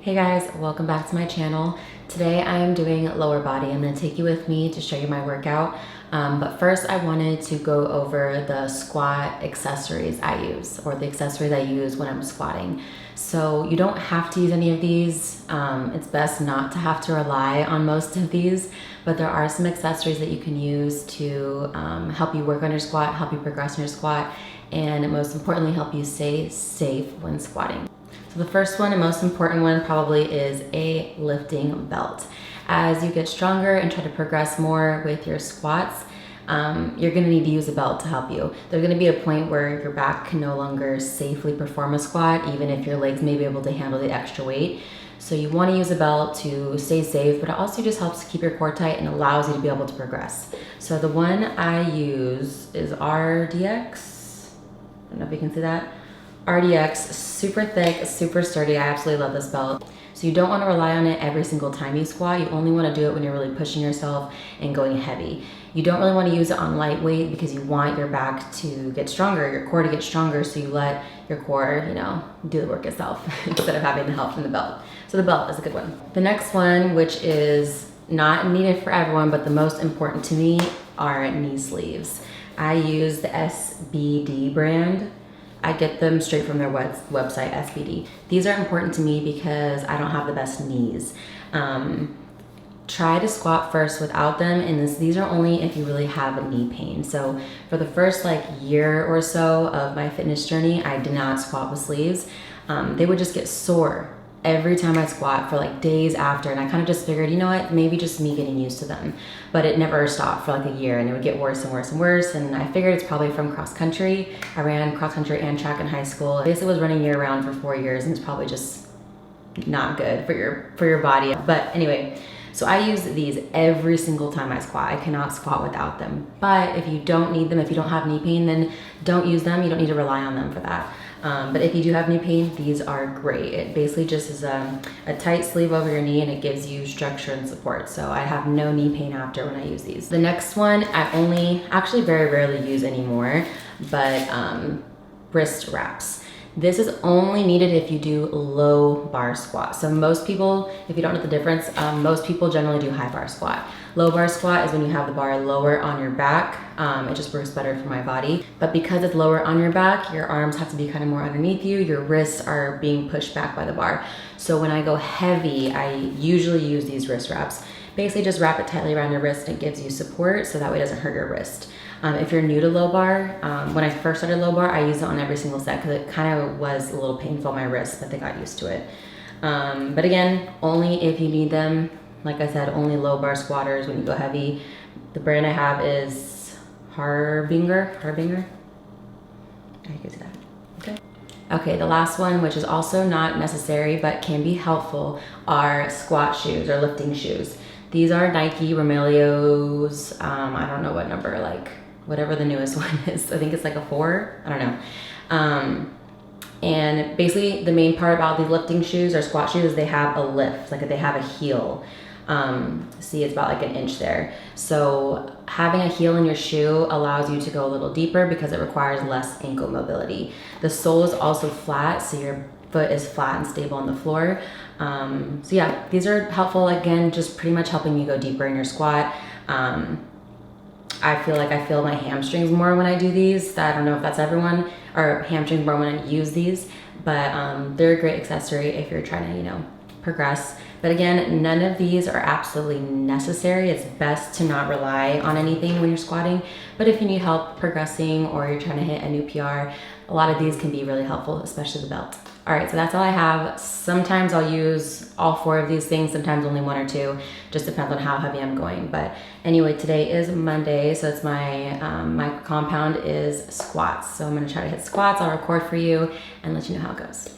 Hey guys, welcome back to my channel. Today I am doing lower body. I'm going to take you with me to show you my workout. But first I wanted to go over the squat accessories I use, or the accessories I use when I'm squatting. So you don't have to use any of these. It's best not to have to rely on most of these, but there are some accessories that you can use to help you work on your squat, help you progress in your squat, and most importantly help you stay safe when squatting. So the first one and most important one probably is a lifting belt. As you get stronger and try to progress more with your squats, you're gonna need to use a belt to help you. There's gonna be a point where your back can no longer safely perform a squat, even if your legs may be able to handle the extra weight. So you wanna use a belt to stay safe, but it also just helps keep your core tight and allows you to be able to progress. So the one I use is RDX. I don't know if you can see that. RDX, super thick, super sturdy. I absolutely love this belt. So you don't want to rely on it every single time you squat. You only want to do it when you're really pushing yourself and going heavy. You don't really want to use it on lightweight because you want your back to get stronger, your core to get stronger, so you let your core, do the work itself instead of having the help from the belt. So the belt is a good one. The next one, which is not needed for everyone, but the most important to me, are knee sleeves. I use the SBD brand. I get them straight from their website, SBD. These are important to me because I don't have the best knees. Try to squat first without them, and these are only if you really have a knee pain. So for the first year or so of my fitness journey, I did not squat with sleeves. They would just get sore every time I squat for days after, and I kind of just figured, you know what, maybe just me getting used to them. But it never stopped for a year, and it would get worse and worse and worse, and I figured it's probably from cross country. I ran cross country and track in high school. I basically was running year round for 4 years, and it's probably just not good for your body. But anyway, so I use these every single time I squat. I cannot squat without them. But if you don't need them, if you don't have knee pain, then don't use them. You don't need to rely on them for that. But if you do have knee pain, these are great. It basically just is a tight sleeve over your knee, and it gives you structure and support. So I have no knee pain after when I use these. The next one, I only actually very rarely use anymore, but wrist wraps. This is only needed if you do low bar squat. So most people, if you don't know the difference, most people generally do high bar squat. Low bar squat is when you have the bar lower on your back. It just works better for my body. But because it's lower on your back, your arms have to be kind of more underneath you. Your wrists are being pushed back by the bar. So when I go heavy, I usually use these wrist wraps. Basically just wrap it tightly around your wrist and it gives you support so that way it doesn't hurt your wrist. If you're new to low bar, when I first started low bar, I used it on every single set because it kind of was a little painful on my wrist, but they got used to it. But again, only if you need them. Like I said, only low bar squatters when you go heavy. The brand I have is Harbinger. I think it's that. Okay. Okay, the last one, which is also not necessary but can be helpful, are squat shoes or lifting shoes. These are Nike Romeleo's, I don't know what number, whatever the newest one is. I think it's a 4, I don't know. And basically the main part about these lifting shoes or squat shoes is they have a lift, they have a heel. See, it's about an inch there. So having a heel in your shoe allows you to go a little deeper because it requires less ankle mobility. The sole is also flat, so your foot is flat and stable on the floor. So yeah, these are helpful, again, just pretty much helping you go deeper in your squat. I feel I feel my hamstrings more when I do these. I don't know if that's everyone, or hamstrings more when I use these, but they're a great accessory if you're trying to, progress. But again, none of these are absolutely necessary. It's best to not rely on anything when you're squatting. But if you need help progressing or you're trying to hit a new PR, a lot of these can be really helpful, especially the belt. All right, so that's all I have. Sometimes I'll use all 4 of these things, sometimes only 1 or 2. Just depends on how heavy I'm going. But anyway, today is Monday, so it's my compound is squats. So I'm gonna try to hit squats. I'll record for you and let you know how it goes.